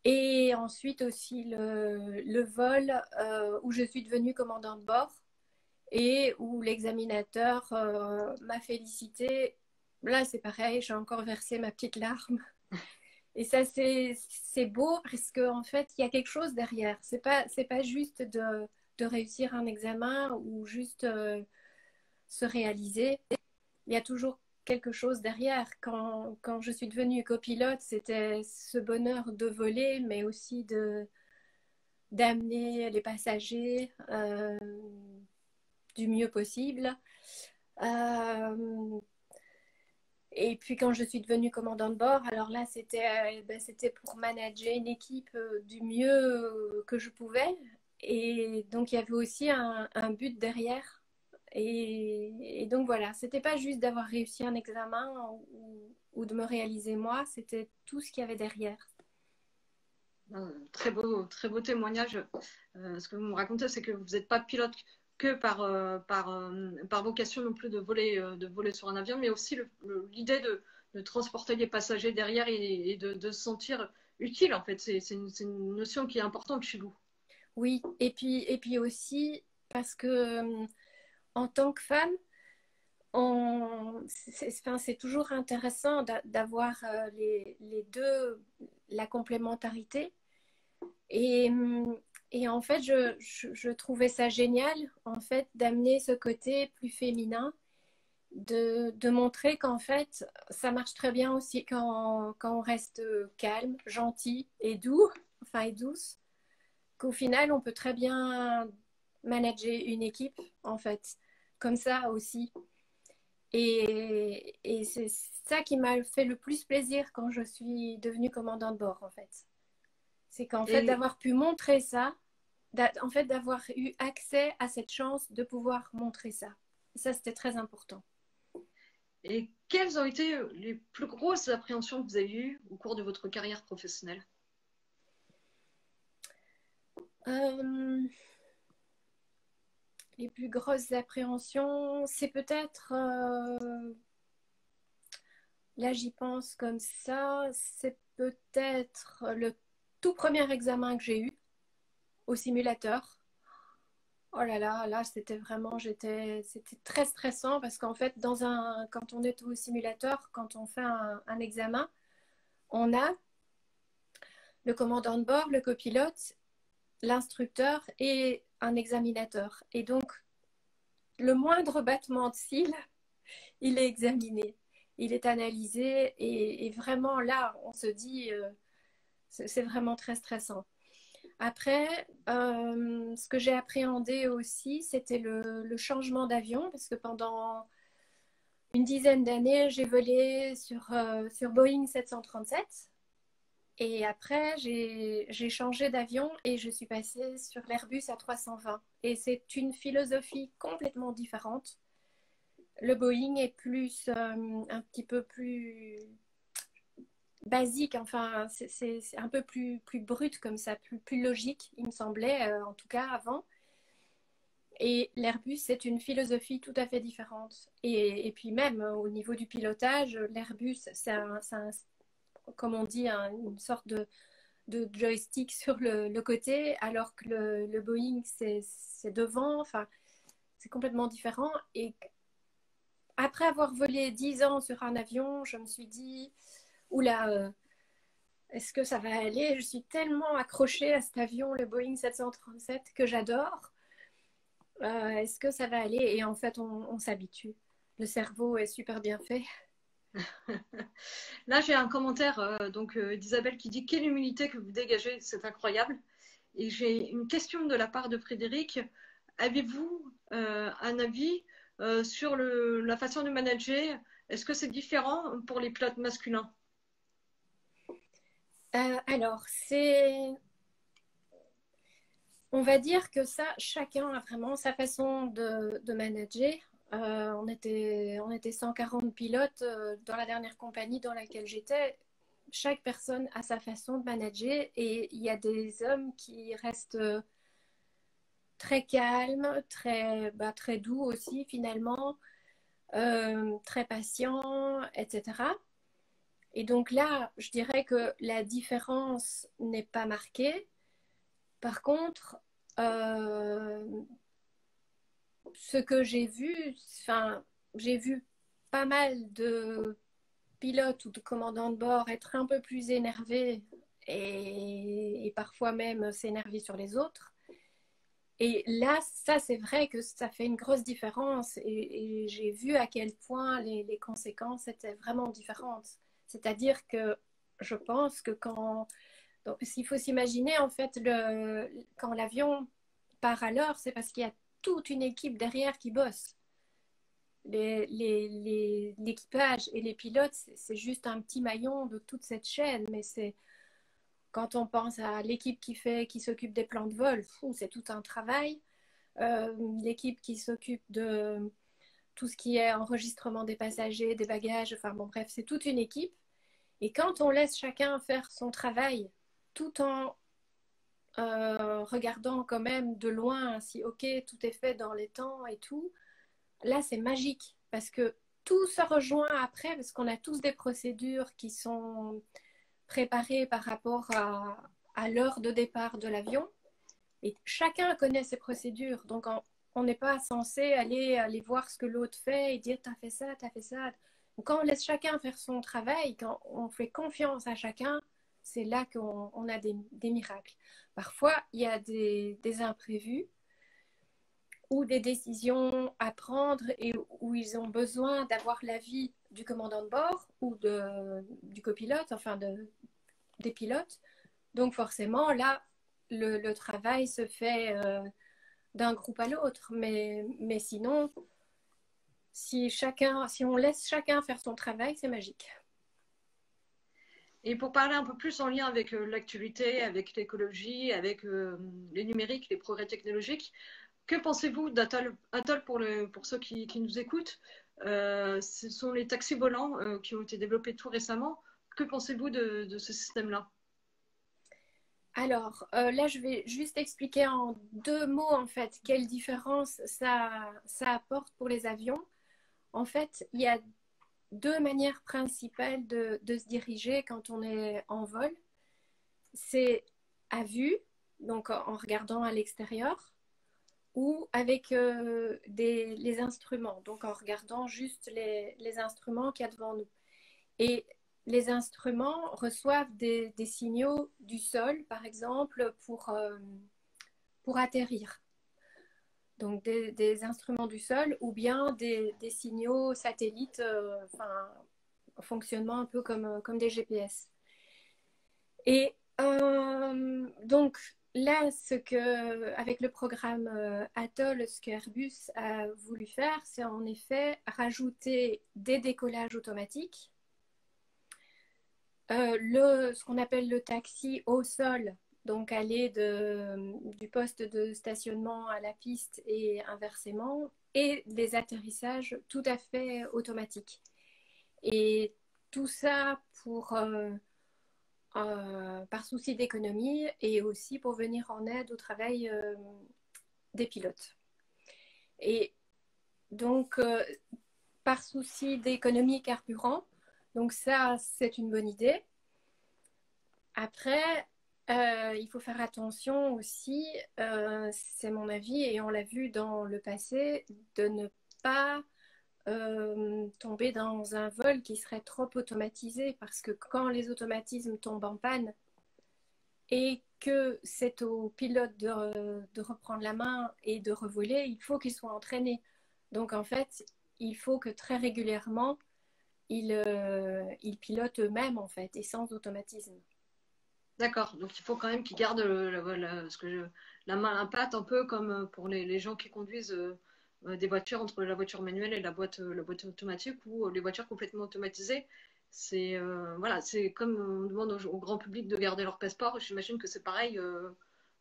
Et ensuite aussi le vol où je suis devenue commandant de bord et où l'examinateur m'a félicité. Là, c'est pareil, j'ai encore versé ma petite larme. Et ça, c'est beau parce qu'en fait, il y a quelque chose derrière. C'est pas juste de réussir un examen ou juste se réaliser. Il y a toujours quelque chose derrière. Quand je suis devenue copilote, c'était ce bonheur de voler, mais aussi d'amener les passagers du mieux possible. Et puis quand je suis devenue commandant de bord, alors là, c'était pour manager une équipe du mieux que je pouvais. Et donc, il y avait aussi un but derrière. Et donc, voilà, c'était pas juste d'avoir réussi un examen ou de me réaliser moi, c'était tout ce qu'il y avait derrière. Très beau témoignage. Ce que vous me racontez, c'est que vous n'êtes pas pilote que par vocation non plus de voler sur un avion, mais aussi l'idée de transporter les passagers derrière et de se sentir utile, en fait. C'est une notion qui est importante chez vous. Oui, et puis aussi parce que en tant que femme, c'est toujours intéressant d'avoir les deux, la complémentarité. Et, et en fait, je trouvais ça génial, en fait, d'amener ce côté plus féminin, de montrer qu'en fait, ça marche très bien aussi quand on reste calme, gentil et doux, enfin et douce, qu'au final, on peut très bien manager une équipe, en fait, comme ça aussi. Et c'est ça qui m'a fait le plus plaisir quand je suis devenue commandant de bord, en fait. C'est qu'en fait, Et, d'avoir pu montrer ça, en fait, d'avoir eu accès à cette chance de pouvoir montrer ça. Ça, c'était très important. et quelles ont été les plus grosses appréhensions que vous avez eues au cours de votre carrière professionnelle? Euh, les plus grosses appréhensions, c'est peut-être, là j'y pense comme ça, c'est peut-être le tout premier examen que j'ai eu au simulateur. Oh là là, là c'était vraiment, c'était très stressant parce qu'en fait, quand on est au simulateur, quand on fait un examen, on a le commandant de bord, le copilote, l'instructeur et un examinateur. Et donc, le moindre battement de cils, il est examiné, il est analysé et vraiment là, on se dit, c'est vraiment très stressant. Après, ce que j'ai appréhendé aussi, c'était le changement d'avion, parce que pendant une dizaine d'années, j'ai volé sur Boeing 737. Et après, j'ai changé d'avion et je suis passée sur l'Airbus A320. Et c'est une philosophie complètement différente. Le Boeing est plus, un petit peu plus basique, enfin, c'est un peu plus brut comme ça, plus logique, il me semblait, en tout cas avant. Et l'Airbus, c'est une philosophie tout à fait différente. Et puis même au niveau du pilotage, l'Airbus, comme on dit, une sorte de joystick sur le côté, alors que le Boeing, c'est devant. Enfin, c'est complètement différent. Et après avoir volé 10 ans sur un avion, je me suis dit, oula, est-ce que ça va aller? Je suis tellement accrochée à cet avion, le Boeing 737, que j'adore. Est-ce que ça va aller? Et en fait, on s'habitue. Le cerveau est super bien fait. Là, j'ai un commentaire d'Isabelle qui dit: quelle humilité que vous dégagez, c'est incroyable. Et j'ai une question de la part de Frédéric. Avez-vous un avis sur la façon de manager? Est-ce que c'est différent pour les pilotes masculins? Alors, on va dire que ça, chacun a vraiment sa façon de manager. On était 140 pilotes dans la dernière compagnie dans laquelle j'étais. Chaque personne a sa façon de manager et il y a des hommes qui restent très calmes, très doux aussi finalement, très patients, etc. Et donc là, je dirais que la différence n'est pas marquée. Par contre, euh, ce que j'ai vu, enfin, j'ai vu pas mal de pilotes ou de commandants de bord être un peu plus énervés et parfois même s'énerver sur les autres. Et là, ça, c'est vrai que ça fait une grosse différence et j'ai vu à quel point les conséquences étaient vraiment différentes. C'est-à-dire que je pense que donc, il faut s'imaginer, en fait, quand l'avion part à l'heure, c'est parce qu'il y a toute une équipe derrière qui bosse. L'équipage et les pilotes, c'est juste un petit maillon de toute cette chaîne, mais quand on pense à l'équipe qui s'occupe des plans de vol, c'est tout un travail. L'équipe qui s'occupe de tout ce qui est enregistrement des passagers, des bagages, enfin bon, bref, c'est toute une équipe. Et quand on laisse chacun faire son travail, tout en regardant quand même de loin si, ok, tout est fait dans les temps et tout, là, c'est magique parce que tout se rejoint après, parce qu'on a tous des procédures qui sont préparées par rapport à l'heure de départ de l'avion. Et chacun connaît ses procédures. Donc, on n'est pas censé aller voir ce que l'autre fait et dire, t'as fait ça, t'as fait ça. Donc, quand on laisse chacun faire son travail, quand on fait confiance à chacun, c'est là qu'on a des miracles. Parfois, il y a des imprévus ou des décisions à prendre et où ils ont besoin d'avoir l'avis du commandant de bord ou du copilote, enfin des pilotes. Donc forcément, là, le travail se fait d'un groupe à l'autre. Mais sinon, si on laisse chacun faire son travail, c'est magique. Et pour parler un peu plus en lien avec l'actualité, avec l'écologie, avec les numériques, les progrès technologiques, que pensez-vous d'Atoll? Atoll, pour ceux qui nous écoutent, ce sont les taxis volants qui ont été développés tout récemment. Que pensez-vous de ce système-là? Alors, là, je vais juste expliquer en 2 mots, en fait, quelle différence ça apporte pour les avions. En fait, il y a 2 manières principales de se diriger quand on est en vol. C'est à vue, donc en regardant à l'extérieur, ou avec les instruments, donc en regardant juste les instruments qu'il y a devant nous. Et les instruments reçoivent des signaux du sol, par exemple, pour atterrir. Donc des instruments du sol ou bien des signaux satellites, enfin, fonctionnement un peu comme des GPS. Et donc là, avec le programme Atoll, ce que Airbus a voulu faire, c'est en effet rajouter des décollages automatiques, ce qu'on appelle le taxi au sol, donc aller du poste de stationnement à la piste et inversement, et des atterrissages tout à fait automatiques. Et tout ça par souci d'économie et aussi pour venir en aide au travail des pilotes. Et donc, par souci d'économie carburant, donc ça, c'est une bonne idée. Après, il faut faire attention aussi, c'est mon avis, et on l'a vu dans le passé, de ne pas tomber dans un vol qui serait trop automatisé, parce que quand les automatismes tombent en panne et que c'est au pilote de reprendre la main et de revoler, il faut qu'il soit entraîné. Donc en fait, il faut que très régulièrement, ils pilotent eux-mêmes en fait, et sans automatisme. D'accord, donc il faut quand même qu'ils gardent la main à la pâte, un peu comme pour les gens qui conduisent des voitures entre la voiture manuelle et la boîte automatique ou les voitures complètement automatisées. C'est voilà, c'est comme on demande au grand public de garder leur passeport. J'imagine que c'est pareil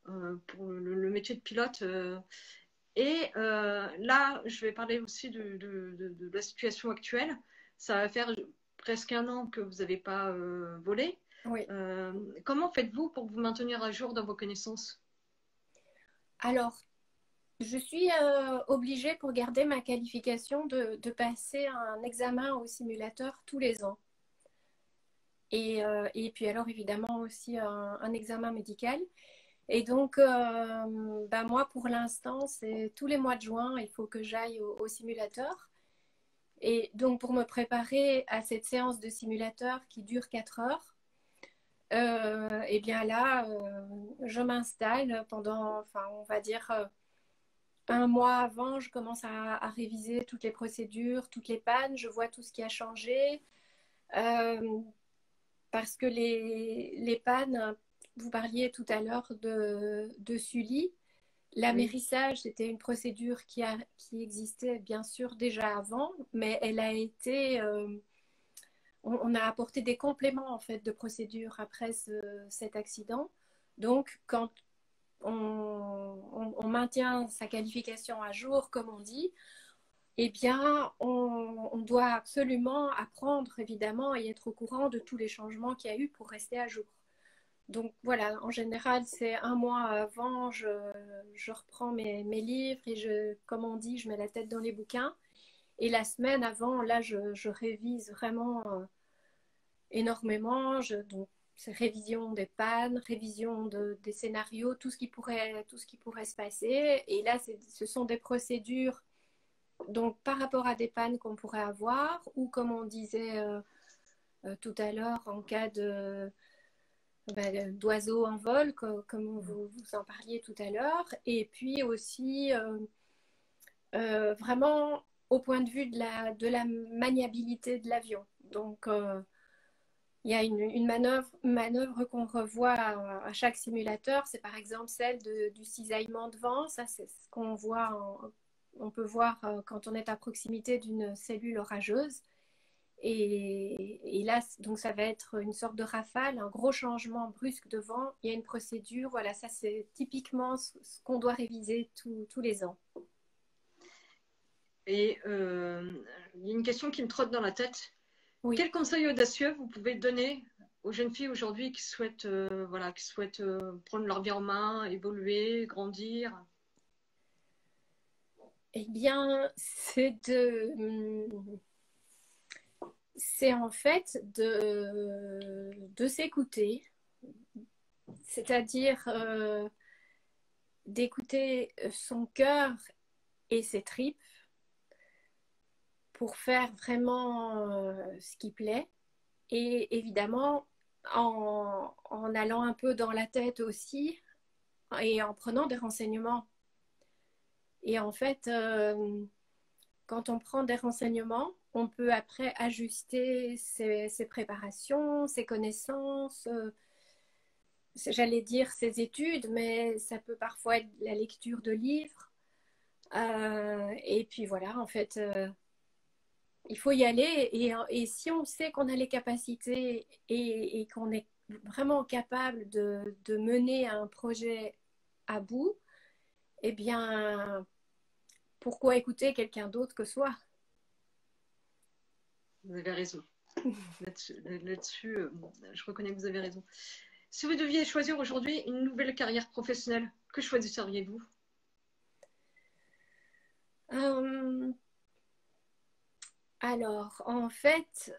pour le métier de pilote. Et là, je vais parler aussi de la situation actuelle. Ça va faire presque un an que vous n'avez pas volé. Oui. Comment faites-vous pour vous maintenir à jour dans vos connaissances? Alors, je suis obligée pour garder ma qualification de passer un examen au simulateur tous les ans. Et puis alors évidemment aussi un examen médical. Et donc, bah moi pour l'instant, c'est tous les mois de juin, il faut que j'aille au simulateur. Et donc pour me préparer à cette séance de simulateur qui dure 4 heures, et bien là, je m'installe pendant, enfin on va dire un mois avant, je commence à réviser toutes les procédures, toutes les pannes, je vois tout ce qui a changé. Euh, Parce que les pannes, vous parliez tout à l'heure de Sully. Oui, L'amérissage, c'était une procédure qui existait bien sûr déjà avant, mais elle a été, on a apporté des compléments en fait de procédure après cet accident. Donc, quand on maintient sa qualification à jour, comme on dit, eh bien, on doit absolument apprendre, évidemment, et être au courant de tous les changements qu'il y a eu pour rester à jour. Donc voilà, en général, c'est un mois avant, je reprends mes livres et comme on dit, je mets la tête dans les bouquins. Et la semaine avant, là, je révise vraiment énormément. Donc, c'est révision des pannes, révision des scénarios, tout ce qui pourrait se passer. Et là, ce sont des procédures donc, par rapport à des pannes qu'on pourrait avoir, ou comme on disait tout à l'heure, en cas d'oiseaux en vol, comme vous en parliez tout à l'heure, et puis aussi vraiment au point de vue de la maniabilité de l'avion. Donc, il y a une manœuvre qu'on revoit à chaque simulateur, c'est par exemple celle du cisaillement de vent. Ça, c'est ce qu'on voit, on peut voir quand on est à proximité d'une cellule orageuse. Et là, donc ça va être une sorte de rafale, un gros changement brusque de vent. Il y a une procédure, voilà, ça c'est typiquement ce qu'on doit réviser tous les ans. et il y a une question qui me trotte dans la tête. Oui. Quel conseil audacieux vous pouvez donner aux jeunes filles aujourd'hui qui souhaitent, voilà, qui souhaitent prendre leur vie en main, évoluer, grandir? Eh bien, c'est en fait de s'écouter, c'est-à-dire d'écouter son cœur et ses tripes pour faire vraiment ce qui plaît. Et évidemment, en allant un peu dans la tête aussi et en prenant des renseignements. Et en fait, quand on prend des renseignements, on peut après ajuster ses préparations, ses connaissances, j'allais dire ses études, mais ça peut parfois être la lecture de livres. Et puis voilà, en fait, il faut y aller. Et si on sait qu'on a les capacités et qu'on est vraiment capable de mener un projet à bout, eh bien, pourquoi écouter quelqu'un d'autre que soi? Vous avez raison. Là-dessus, je reconnais que vous avez raison. Si vous deviez choisir aujourd'hui une nouvelle carrière professionnelle, que choisisseriez-vous? Alors, en fait,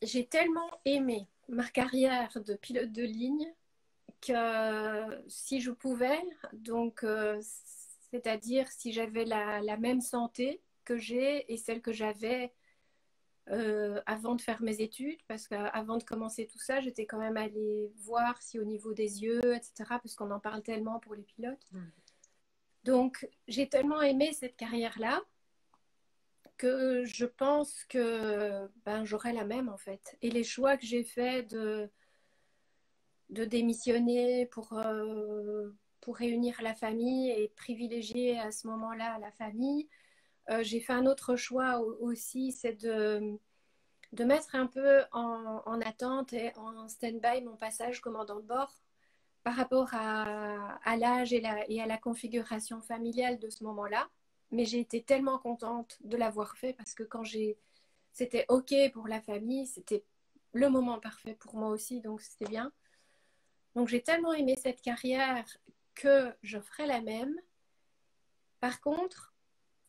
j'ai tellement aimé ma carrière de pilote de ligne que si je pouvais, donc c'est-à-dire si j'avais la même santé que j'ai et celle que j'avais avant de faire mes études, parce qu'avant de commencer tout ça, j'étais quand même allée voir si au niveau des yeux, etc., parce qu'on en parle tellement pour les pilotes. Donc, j'ai tellement aimé cette carrière-là que je pense que ben, j'aurai la même en fait. Et les choix que j'ai faits de démissionner pour réunir la famille et privilégier à ce moment-là la famille, j'ai fait un autre choix aussi, c'est de mettre un peu en attente et en stand-by mon passage commandant de bord par rapport à l'âge et à la configuration familiale de ce moment-là. Mais j'ai été tellement contente de l'avoir fait parce que c'était OK pour la famille, c'était le moment parfait pour moi aussi, donc c'était bien. Donc j'ai tellement aimé cette carrière que je ferai la même. Par contre,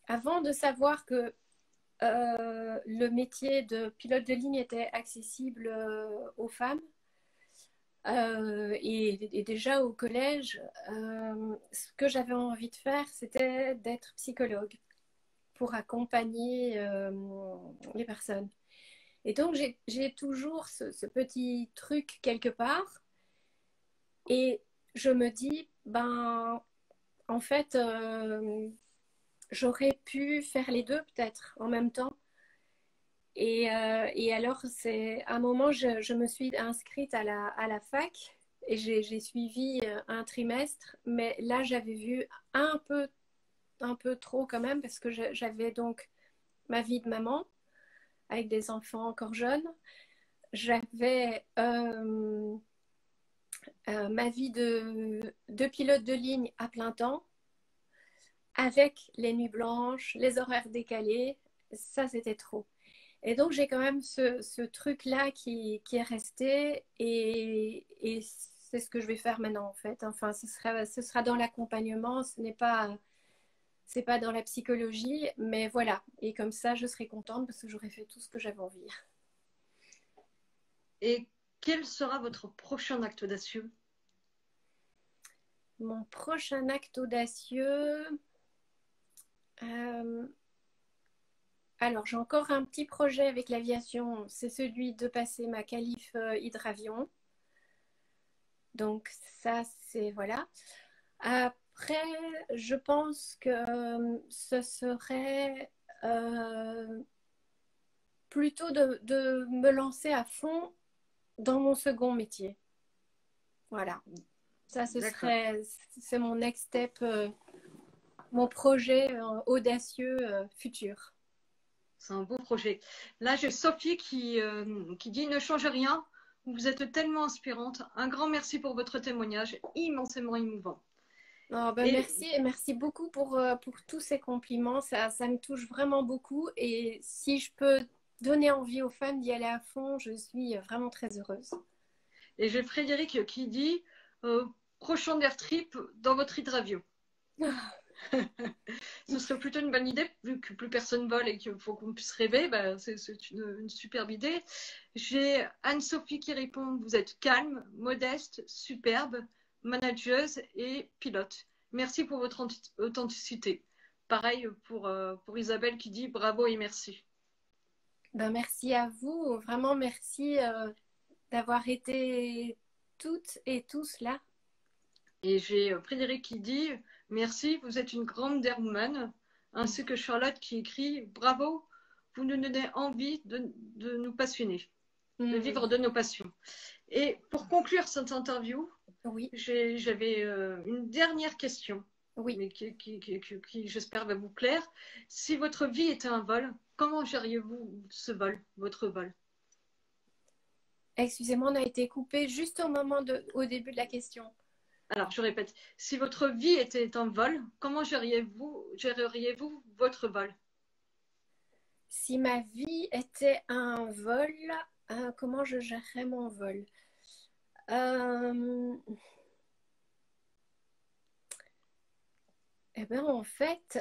avant de savoir que le métier de pilote de ligne était accessible aux femmes, et déjà au collège, ce que j'avais envie de faire, c'était d'être psychologue pour accompagner les personnes. Et donc, j'ai toujours ce petit truc quelque part. Et je me dis, ben, en fait, j'aurais pu faire les deux peut-être en même temps. Et alors, c'est à un moment, je me suis inscrite à la fac et j'ai suivi un trimestre, mais là, j'avais vu un peu trop quand même parce que j'avais donc ma vie de maman avec des enfants encore jeunes. J'avais ma vie de pilote de ligne à plein temps avec les nuits blanches, les horaires décalés. Ça, c'était trop. Et donc, j'ai quand même ce truc-là qui est resté et c'est ce que je vais faire maintenant, en fait. Enfin, ce sera dans l'accompagnement, c'est pas dans la psychologie, mais voilà. Et comme ça, je serai contente parce que j'aurai fait tout ce que j'avais envie. Et quel sera votre prochain acte audacieux? Mon prochain acte audacieux... alors, j'ai encore un petit projet avec l'aviation, c'est celui de passer ma qualif hydravion. Donc ça, c'est voilà. Après, je pense que ce serait plutôt de me lancer à fond dans mon second métier. Voilà. Ça, c'est mon next step, mon projet audacieux futur. C'est un beau projet. Là, j'ai Sophie qui dit ne change rien. Vous êtes tellement inspirante. Un grand merci pour votre témoignage, immensément émouvant. Oh, ben merci et merci beaucoup pour tous ces compliments. Ça me touche vraiment beaucoup. Et si je peux donné envie aux femmes d'y aller à fond. Je suis vraiment très heureuse. Et j'ai Frédéric qui dit prochain air trip dans votre hydravion. Ce serait plutôt une bonne idée, vu que plus personne vole et qu'il faut qu'on puisse rêver. Bah, c'est une superbe idée. J'ai Anne-Sophie qui répond, vous êtes calme, modeste, superbe, manageuse et pilote. Merci pour votre authenticité. Pareil pour Isabelle qui dit bravo et merci. Ben, merci à vous, vraiment merci d'avoir été toutes et tous là. Et j'ai Frédéric qui dit merci, vous êtes une grande derwoman, ainsi que Charlotte qui écrit bravo, vous nous donnez envie de nous passionner, de vivre de nos passions. Et pour conclure cette interview, oui. J'avais une dernière question, oui. mais qui j'espère va vous plaire. Si votre vie était un vol, comment gériez-vous ce vol, votre vol? Excusez-moi, on a été coupé juste au début de la question. Alors, je répète, si votre vie était un vol, comment géreriez-vous votre vol? Si ma vie était un vol, comment je gérerais mon vol? Eh bien, en fait,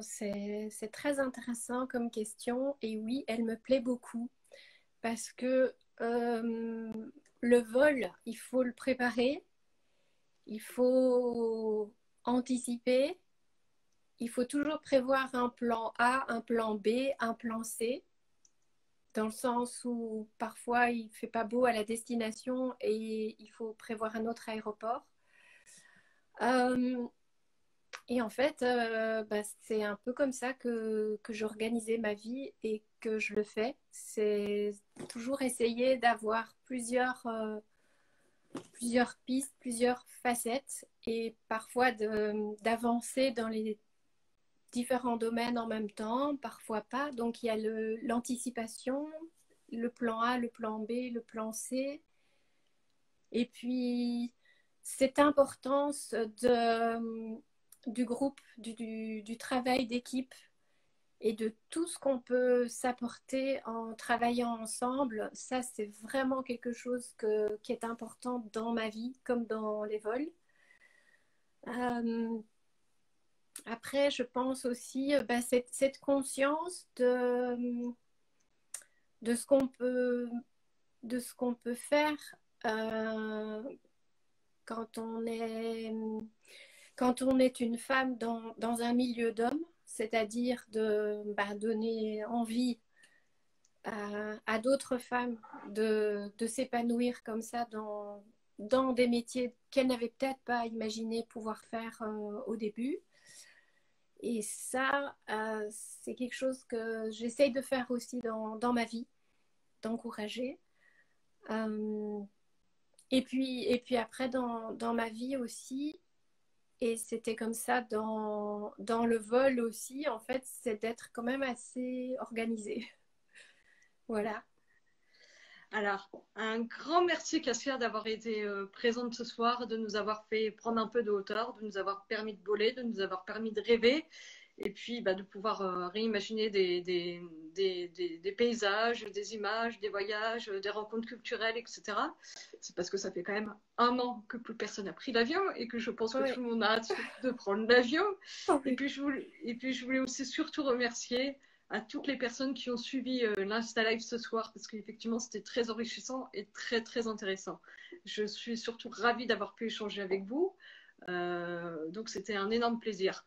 c'est très intéressant comme question et oui, elle me plaît beaucoup parce que le vol, il faut le préparer, il faut anticiper, il faut toujours prévoir un plan A, un plan B, un plan C, dans le sens où parfois il ne fait pas beau à la destination et il faut prévoir un autre aéroport. Et en fait, c'est un peu comme ça que j'organisais ma vie et que je le fais. C'est toujours essayer d'avoir plusieurs pistes, plusieurs facettes et parfois d'avancer dans les différents domaines en même temps, parfois pas. Donc il y a l'anticipation, le plan A, le plan B, le plan C. Et puis cette importance du groupe, du travail d'équipe et de tout ce qu'on peut s'apporter en travaillant ensemble, ça c'est vraiment quelque chose qui est important dans ma vie comme dans les vols. Après, je pense aussi cette conscience de ce qu'on peut faire quand on est une femme dans un milieu d'hommes, c'est-à-dire de donner envie à d'autres femmes de s'épanouir comme ça dans des métiers qu'elles n'avaient peut-être pas imaginé pouvoir faire au début. Et ça, c'est quelque chose que j'essaye de faire aussi dans ma vie, d'encourager. Et puis après, dans ma vie aussi, et c'était comme ça dans le vol aussi, en fait, c'est d'être quand même assez organisée. Voilà. Alors, un grand merci Cassia d'avoir été présente ce soir, de nous avoir fait prendre un peu de hauteur, de nous avoir permis de voler, de nous avoir permis de rêver et puis de pouvoir réimaginer des paysages, des images, des voyages, des rencontres culturelles, etc. C'est parce que ça fait quand même un an que plus personne n'a pris l'avion et que je pense que tout le monde a hâte de prendre l'avion. Et puis je voulais aussi surtout remercier à toutes les personnes qui ont suivi l'Insta Live ce soir parce qu'effectivement c'était très enrichissant et très très intéressant. Je suis surtout ravie d'avoir pu échanger avec vous. Donc c'était un énorme plaisir.